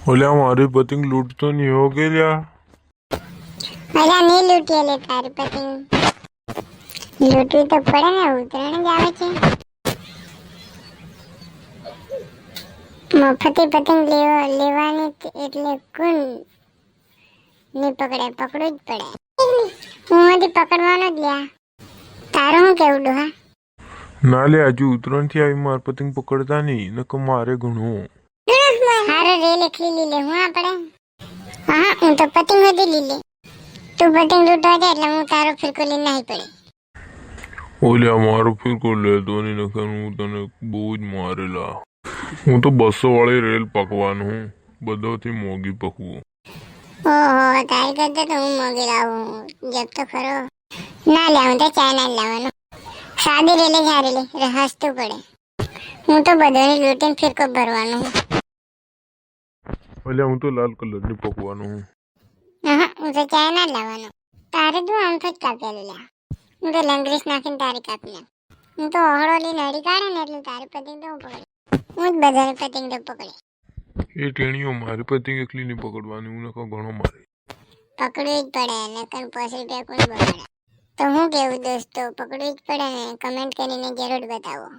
ओले हमारी पतंग लूट तो नहीं हो गया। અલા નહીં લૂંટીએ લે તારી પતંગ લૂંટવી તો પડે ને ઉતરાણ જ આવે છે મફતી પતંગ લેવાની એટલે કોણ ની પકડે પકડવું જ પડે હું હજી પકડવાનો જ લ્યા તારું શું કેવું ડોહા ના લે આજુ ઉતરણ થી આવી માર પતંગ પકડતા નહીં નકર મારે ઘણું હારો રેલ એકલી લીલે હું આપણે હા હું તો પતંગ હજી લીલે તું પતંગ લૂંટવા જાય એટલે હું તારો ફિરકો લઈને નહીં પડે ઓલે મારો ફિરકો લેતો નહીં નકર હું તને બહુ જ મારેલા હું તો 200 વાળી રેલ પકવાનું હું બધાથી મોંઘી પકવું ઓહો તારી કરતા તો હું મોંઘી લાવું જબ તો ખરો ના લે હું તો ચાઇના લાવવાનો સાદી રેલે સારી લે હસતું પડે હું તો બધાને લૂંટીને ફિરકો ભરવાનો ઓલે હું તો લાલ કલરની પકવાનું હું હા હું તો ચાઇના લાવવાનો તારે તું આમ તો જ કાપેલું લ્યા હું તો લંગરીસ નાખીને તારી કાપી નાખ હું તો ઓહળો લઈને અડી કાઢે ને એટલે તારી પતંગ તો હું પકડે હું જ બધાને પતંગ તો પકડે એ ટેણીઓ મારી પતંગ એકલી નહીં પકડવાની હું નકર ઘણો મારે પકડવી જ પડે નકર 5 રૂપિયા કોણ બગાડે તો હું કેવું દોસ્તો પકડવી જ પડે ને કમેન્ટ કરીને જરૂર બતાવો